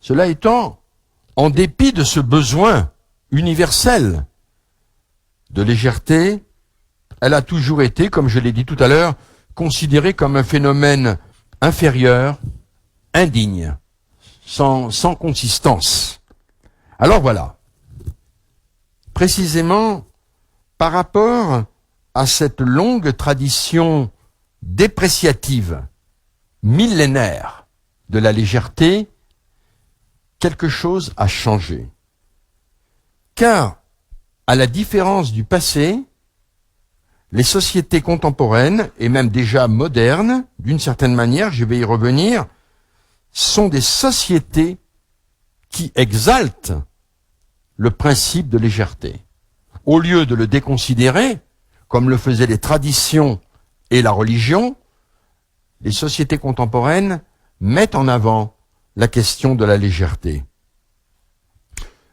Cela étant, en dépit de ce besoin universel de légèreté, elle a toujours été, comme je l'ai dit tout à l'heure, considérée comme un phénomène inférieur, indigne, sans consistance. Alors voilà, précisément par rapport à cette longue tradition dépréciative, millénaire de la légèreté, quelque chose a changé. Car, à la différence du passé, les sociétés contemporaines, et même déjà modernes, d'une certaine manière, je vais y revenir, sont des sociétés qui exaltent le principe de légèreté. Au lieu de le déconsidérer, comme le faisaient les traditions et la religion, les sociétés contemporaines mettent en avant la question de la légèreté.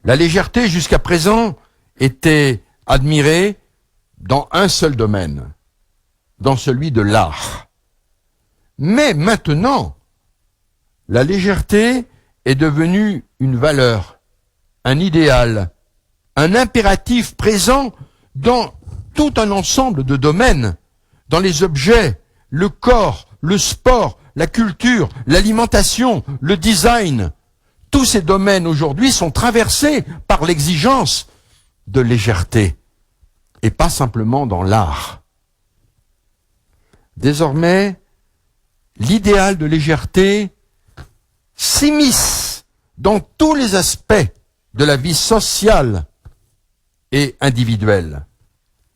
La légèreté, jusqu'à présent, était admirée dans un seul domaine, dans celui de l'art. Mais maintenant, la légèreté est devenue une valeur, un idéal, un impératif présent dans tout un ensemble de domaines, dans les objets, le corps, le sport, la culture, l'alimentation, le design. Tous ces domaines aujourd'hui sont traversés par l'exigence de légèreté, et pas simplement dans l'art. Désormais, l'idéal de légèreté s'immisce dans tous les aspects de la vie sociale et individuelle.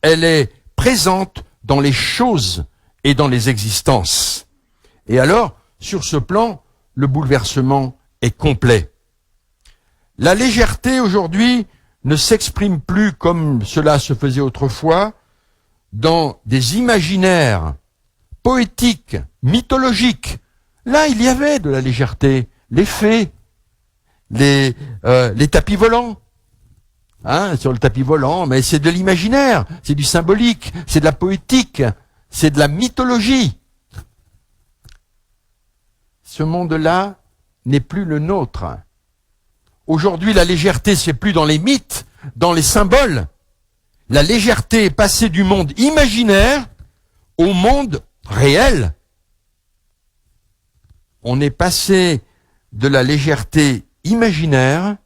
Elle est présente dans les choses et dans les existences. Et alors, sur ce plan, le bouleversement est complet. La légèreté aujourd'hui ne s'exprime plus comme cela se faisait autrefois dans des imaginaires poétiques, mythologiques. Là, il y avait de la légèreté, les fées, les tapis volants. Sur le tapis volant, mais c'est de l'imaginaire, c'est du symbolique, c'est de la poétique, c'est de la mythologie. Ce monde-là n'est plus le nôtre. Aujourd'hui, la légèreté, c'est plus dans les mythes, dans les symboles. La légèreté est passée du monde imaginaire au monde réel. On est passé de la légèreté imaginaire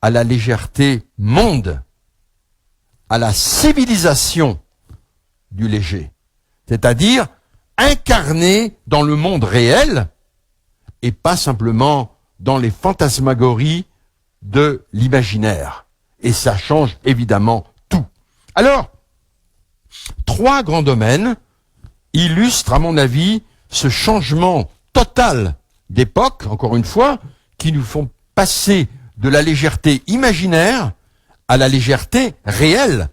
à la légèreté monde, à la civilisation du léger. C'est-à-dire incarné dans le monde réel et pas simplement dans les fantasmagories de l'imaginaire. Et ça change évidemment tout. Alors, 3 grands domaines illustrent, à mon avis, ce changement total d'époque, encore une fois, qui nous font passer de la légèreté imaginaire à la légèreté réelle.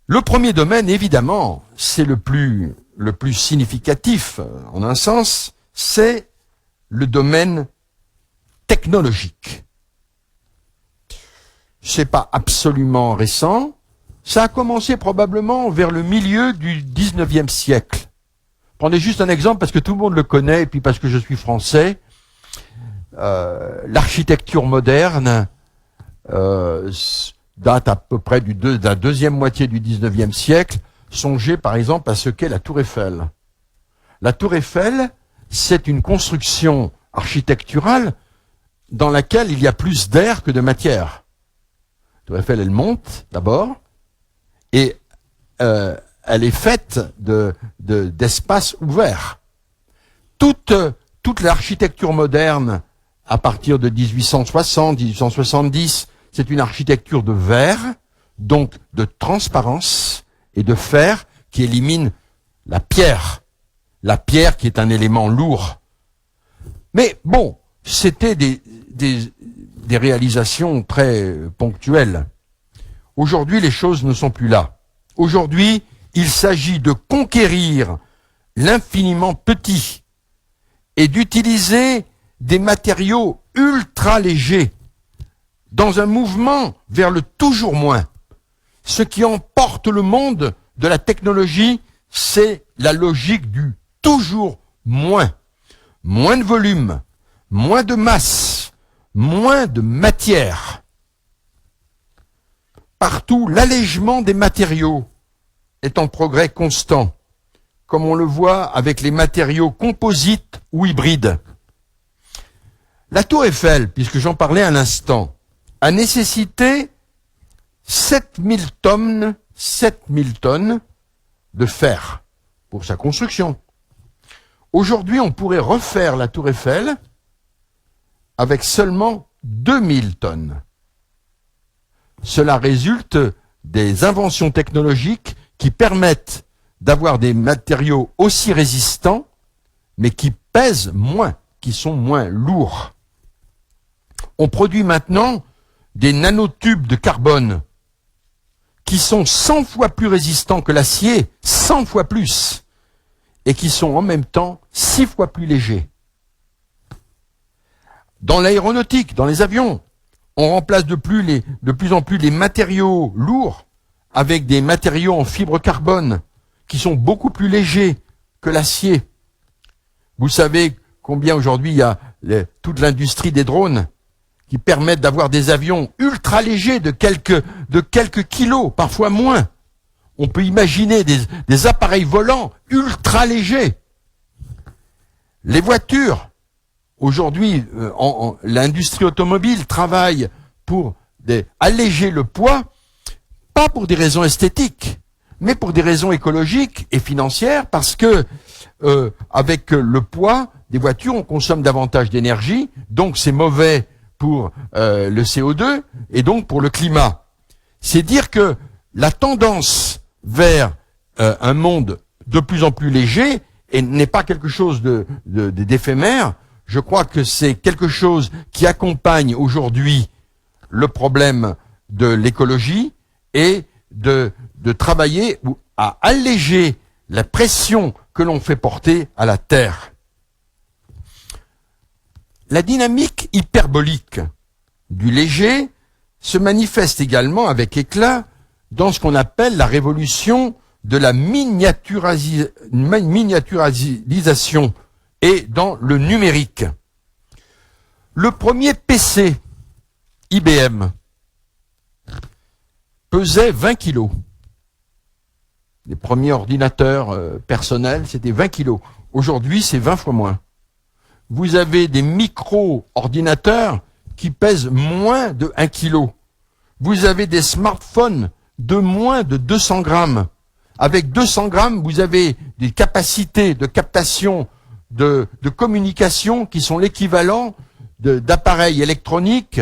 Le premier domaine, évidemment, c'est le plus significatif, en un sens, c'est le domaine technologique. C'est pas absolument récent, ça a commencé probablement vers le milieu du 19e siècle. Prenez juste un exemple parce que tout le monde le connaît et puis parce que je suis français. L'architecture moderne date à peu près de la deuxième moitié du 19e siècle. Songez par exemple à ce qu'est la Tour Eiffel. La Tour Eiffel, c'est une construction architecturale dans laquelle il y a plus d'air que de matière. La Tour Eiffel, elle monte d'abord et elle est faite d'espaces ouverts. Toute l'architecture moderne à partir de 1860, 1870, c'est une architecture de verre, donc de transparence et de fer qui élimine la pierre qui est un élément lourd. Mais bon, c'était des réalisations très ponctuelles. Aujourd'hui, les choses ne sont plus là. Aujourd'hui, il s'agit de conquérir l'infiniment petit et d'utiliser des matériaux ultra légers dans un mouvement vers le toujours moins. Ce qui emporte le monde de la technologie, c'est la logique du toujours moins. Moins de volume, moins de masse, moins de matière. Partout, l'allègement des matériaux est en progrès constant, comme on le voit avec les matériaux composites ou hybrides. La tour Eiffel, puisque j'en parlais à l'instant, a nécessité 7000 tonnes de fer pour sa construction. Aujourd'hui, on pourrait refaire la tour Eiffel avec seulement 2000 tonnes. Cela résulte des inventions technologiques qui permettent d'avoir des matériaux aussi résistants, mais qui pèsent moins, qui sont moins lourds. On produit maintenant des nanotubes de carbone qui sont 100 fois plus résistants que l'acier, 100 fois plus, et qui sont en même temps 6 fois plus légers. Dans l'aéronautique, dans les avions, on remplace de plus en plus les matériaux lourds avec des matériaux en fibre carbone qui sont beaucoup plus légers que l'acier. Vous savez combien aujourd'hui il y a toute l'industrie des drones qui permettent d'avoir des avions ultra légers de quelques kilos, parfois moins. On peut imaginer des appareils volants ultra légers. Les voitures, aujourd'hui, l'industrie automobile travaille pour alléger le poids, pas pour des raisons esthétiques, mais pour des raisons écologiques et financières, parce que avec le poids des voitures, on consomme davantage d'énergie, donc c'est mauvais pour le CO2 et donc pour le climat. C'est dire que la tendance vers un monde de plus en plus léger n'est pas quelque chose d'éphémère. Je crois que c'est quelque chose qui accompagne aujourd'hui le problème de l'écologie et de travailler à alléger la pression que l'on fait porter à la Terre. La dynamique hyperbolique du léger se manifeste également avec éclat dans ce qu'on appelle la révolution de la miniaturisation et dans le numérique. Le premier PC IBM pesait 20 kilos. Les premiers ordinateurs personnels, c'était 20 kilos. Aujourd'hui, c'est 20 fois moins. Vous avez des micro-ordinateurs qui pèsent moins de 1 kg. Vous avez des smartphones de moins de 200 grammes. Avec 200 grammes, vous avez des capacités de captation, de communication qui sont l'équivalent d'appareils électroniques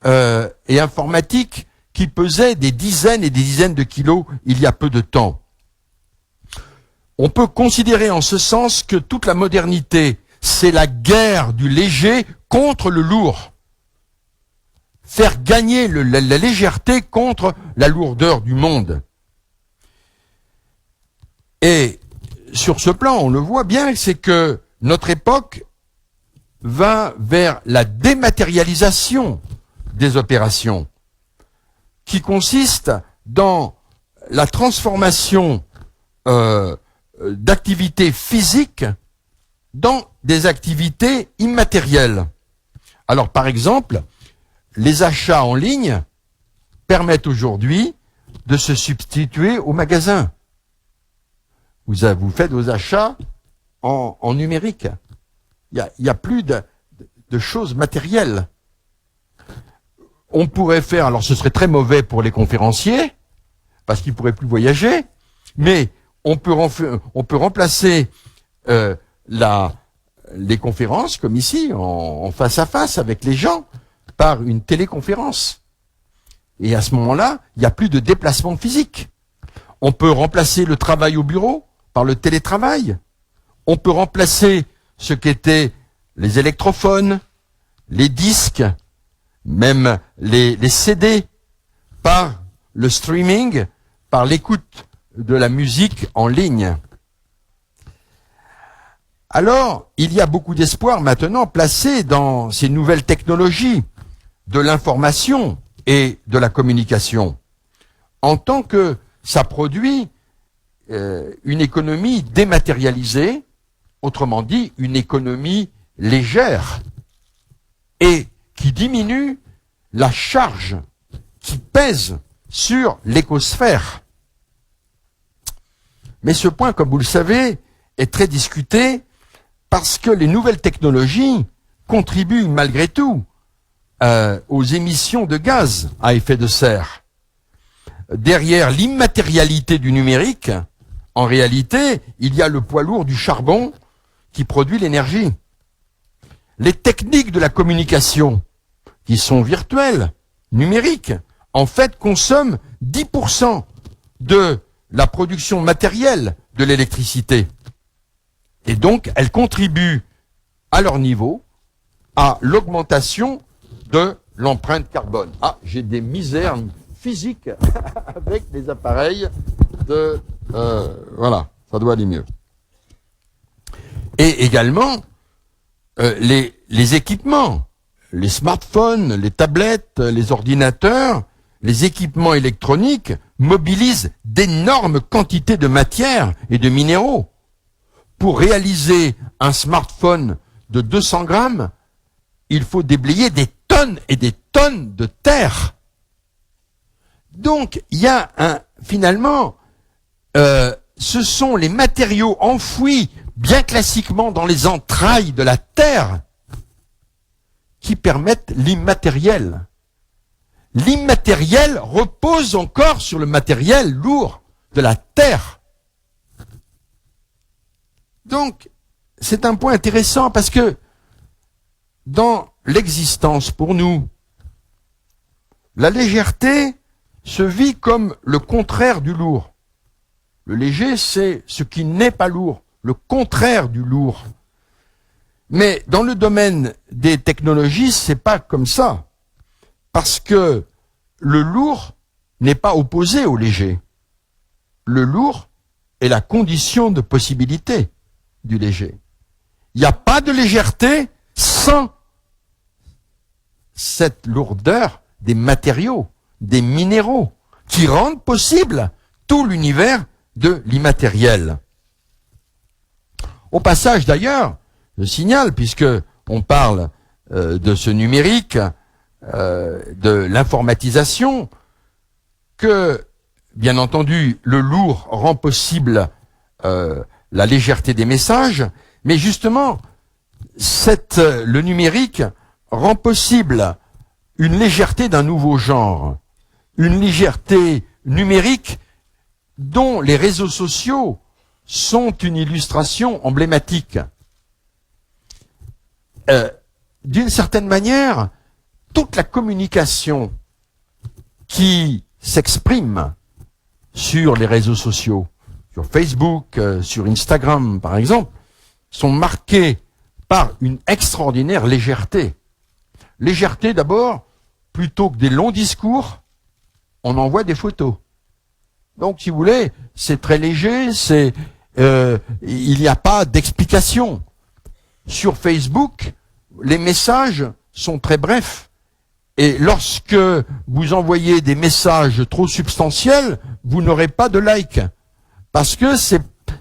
et informatiques qui pesaient des dizaines et des dizaines de kilos il y a peu de temps. On peut considérer en ce sens que toute la modernité, c'est la guerre du léger contre le lourd. Faire gagner la légèreté contre la lourdeur du monde. Et sur ce plan, on le voit bien, c'est que notre époque va vers la dématérialisation des opérations, qui consiste dans la transformation d'activités physiques dans des activités immatérielles. Alors, par exemple, les achats en ligne permettent aujourd'hui de se substituer au magasin. Vous faites vos achats en numérique. Il y a plus de choses matérielles. On pourrait faire, alors ce serait très mauvais pour les conférenciers, parce qu'ils ne pourraient plus voyager, mais on peut remplacer les conférences, comme ici, en face à face avec les gens, par une téléconférence. Et à ce moment-là, il n'y a plus de déplacement physique. On peut remplacer le travail au bureau par le télétravail. On peut remplacer ce qu'étaient les électrophones, les disques, même les CD, par le streaming, par l'écoute de la musique en ligne. Alors, il y a beaucoup d'espoir maintenant placé dans ces nouvelles technologies de l'information et de la communication, en tant que ça produit une économie dématérialisée, autrement dit, une économie légère. et qui diminue la charge qui pèse sur l'écosphère. Mais ce point, comme vous le savez, est très discuté parce que les nouvelles technologies contribuent malgré tout aux émissions de gaz à effet de serre. Derrière l'immatérialité du numérique, en réalité, il y a le poids lourd du charbon qui produit l'énergie. Les techniques de la communication, qui sont virtuelles, numériques, en fait consomment 10% de la production matérielle de l'électricité. Et donc, elles contribuent à leur niveau à l'augmentation de l'empreinte carbone. Ah, j'ai des misères physiques avec les appareils de... voilà, ça doit aller mieux. Et également, les équipements, les smartphones, les tablettes, les ordinateurs, les équipements électroniques mobilisent d'énormes quantités de matière et de minéraux. Pour réaliser un smartphone de 200 grammes, il faut déblayer des tonnes et des tonnes de terre. Donc, il y a finalement, ce sont les matériaux enfouis bien classiquement dans les entrailles de la terre qui permettent l'immatériel. L'immatériel repose encore sur le matériel lourd de la terre. Donc, c'est un point intéressant parce que dans l'existence pour nous, la légèreté se vit comme le contraire du lourd. Le léger, c'est ce qui n'est pas lourd, le contraire du lourd. Mais dans le domaine des technologies, c'est pas comme ça. Parce que le lourd n'est pas opposé au léger. Le lourd est la condition de possibilité du léger. Il n'y a pas de légèreté sans cette lourdeur des matériaux, des minéraux, qui rendent possible tout l'univers de l'immatériel. Au passage d'ailleurs, je signale, puisque on parle de ce numérique, de l'informatisation, que, bien entendu, le lourd rend possible la légèreté des messages, mais justement, le numérique rend possible une légèreté d'un nouveau genre, une légèreté numérique dont les réseaux sociaux sont une illustration emblématique. D'une certaine manière, toute la communication qui s'exprime sur les réseaux sociaux, sur Facebook, sur Instagram par exemple, sont marquées par une extraordinaire légèreté. Légèreté d'abord, plutôt que des longs discours, on envoie des photos. Donc si vous voulez, c'est très léger, il n'y a pas d'explication. Sur Facebook, les messages sont très brefs. Et lorsque vous envoyez des messages trop substantiels, vous n'aurez pas de like. Parce que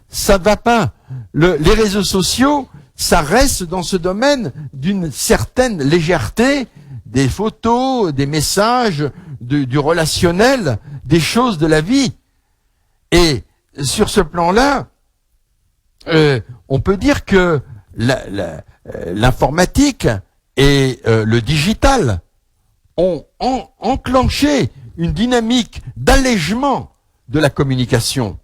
ça va pas. Les réseaux sociaux, ça reste dans ce domaine d'une certaine légèreté, des photos, des messages, du relationnel, des choses de la vie. Et sur ce plan-là, on peut dire que l'informatique et le digital ont enclenché une dynamique d'allègement de la communication.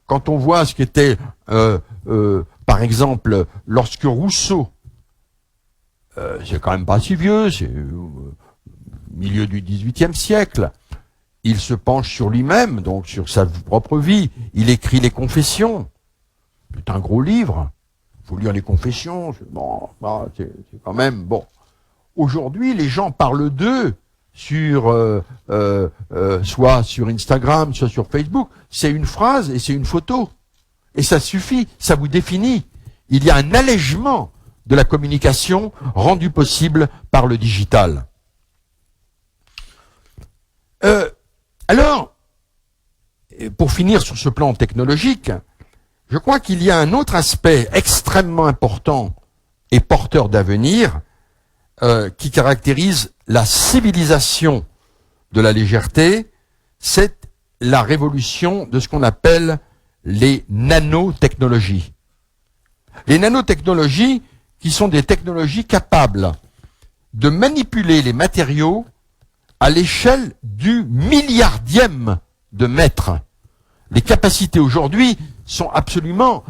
Quand on voit ce qu'était, par exemple, lorsque Rousseau, c'est quand même pas si vieux, c'est au milieu du XVIIIe siècle, il se penche sur lui-même, donc sur sa propre vie, il écrit les Confessions. C'est un gros livre, il faut lire les Confessions, bon, c'est quand même bon. Aujourd'hui, les gens parlent d'eux sur soit sur Instagram, soit sur Facebook. C'est une phrase et c'est une photo. Et ça suffit, ça vous définit. Il y a un allègement de la communication rendu possible par le digital. Alors, pour finir sur ce plan technologique, je crois qu'il y a un autre aspect extrêmement important et porteur d'avenir qui caractérise la civilisation de la légèreté, c'est la révolution de ce qu'on appelle les nanotechnologies. Les nanotechnologies qui sont des technologies capables de manipuler les matériaux à l'échelle du milliardième de mètre. Les capacités aujourd'hui sont absolument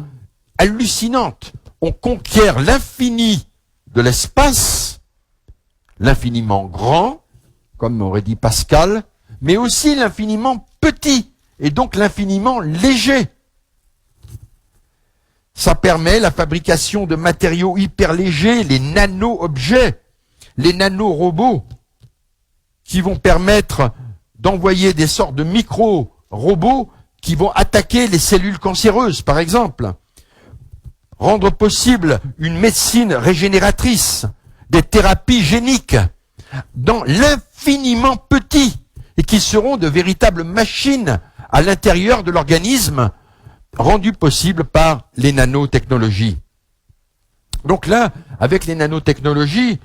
hallucinantes. On conquiert l'infini de l'espace, l'infiniment grand, comme aurait dit Pascal, mais aussi l'infiniment petit, et donc l'infiniment léger. Ça permet la fabrication de matériaux hyper légers, les nano-objets, les nano-robots, qui vont permettre d'envoyer des sortes de micro-robots qui vont attaquer les cellules cancéreuses, par exemple. Rendre possible une médecine régénératrice, des thérapies géniques, dans l'infiniment petit, et qui seront de véritables machines à l'intérieur de l'organisme, rendues possibles par les nanotechnologies. Donc là, avec les nanotechnologies,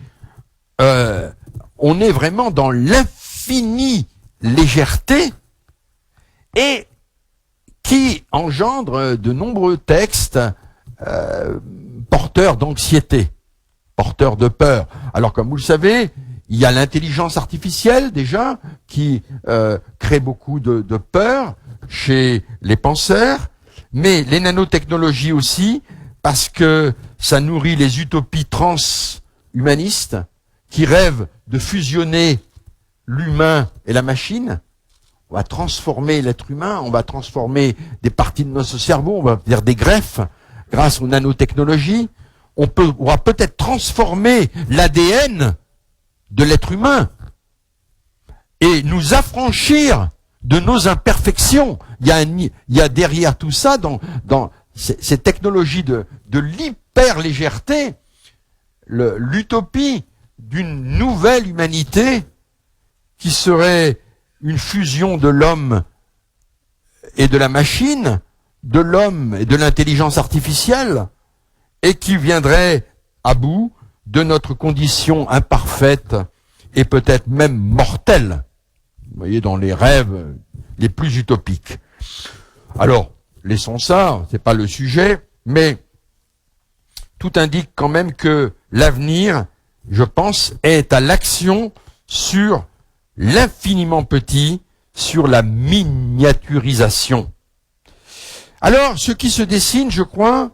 on est vraiment dans l'infinie légèreté et qui engendre de nombreux textes porteurs d'anxiété, porteurs de peur. Alors comme vous le savez, il y a l'intelligence artificielle déjà qui crée beaucoup de peur chez les penseurs, mais les nanotechnologies aussi, parce que ça nourrit les utopies transhumanistes qui rêvent de fusionner l'humain et la machine. On va transformer l'être humain, on va transformer des parties de notre cerveau, on va faire des greffes grâce aux nanotechnologies. On va peut-être transformer l'ADN de l'être humain et nous affranchir de nos imperfections. Il y a derrière tout ça, dans ces technologies de l'hyper-légèreté, l'utopie d'une nouvelle humanité qui serait une fusion de l'homme et de la machine, de l'homme et de l'intelligence artificielle, et qui viendrait à bout de notre condition imparfaite et peut-être même mortelle. Vous voyez, dans les rêves les plus utopiques. Alors, laissons ça, c'est pas le sujet, mais tout indique quand même que l'avenir, je pense, est à l'action sur l'infiniment petit, sur la miniaturisation. Alors, ce qui se dessine, je crois,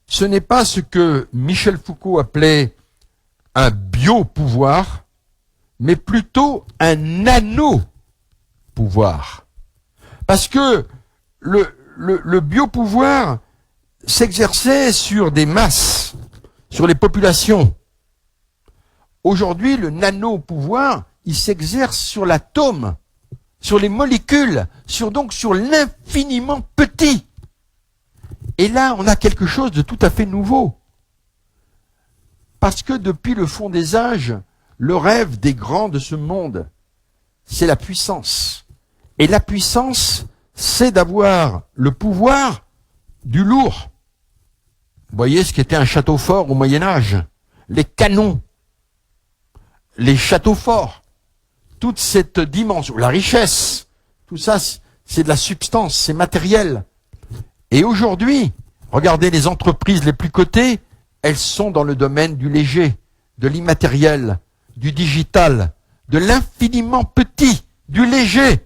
ce n'est pas ce que Michel Foucault appelait un biopouvoir, mais plutôt un nano-pouvoir. Parce que le biopouvoir s'exerçait sur des masses, sur les populations. Aujourd'hui, le nano-pouvoir, il s'exerce sur l'atome, sur les molécules, donc sur l'infiniment petit. Et là, on a quelque chose de tout à fait nouveau. Parce que depuis le fond des âges, le rêve des grands de ce monde, c'est la puissance. Et la puissance, c'est d'avoir le pouvoir du lourd. Vous voyez ce qu'était un château fort au Moyen-Âge? Les canons, les châteaux forts, toute cette dimension, la richesse, tout ça, c'est de la substance, c'est matériel. Et aujourd'hui, regardez les entreprises les plus cotées, elles sont dans le domaine du léger, de l'immatériel, du digital, de l'infiniment petit, du léger.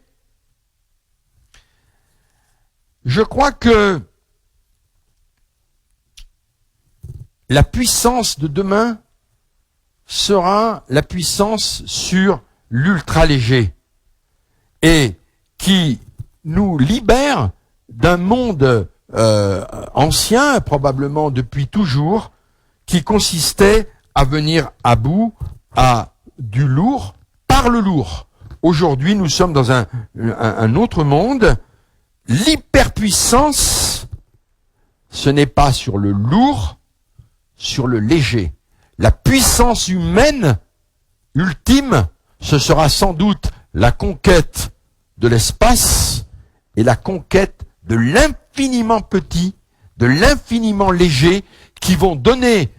Je crois que la puissance de demain sera la puissance sur l'ultra léger et qui nous libère d'un monde ancien, probablement depuis toujours, qui consistait à venir à bout à du lourd par le lourd. Aujourd'hui, nous sommes dans un autre monde. L'hyperpuissance, ce n'est pas sur le lourd, sur le léger. La puissance humaine ultime, ce sera sans doute la conquête de l'espace et la conquête de l'infiniment petit, de l'infiniment léger, qui vont donner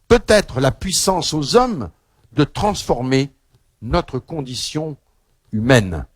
peut-être la puissance aux hommes de transformer notre condition humaine.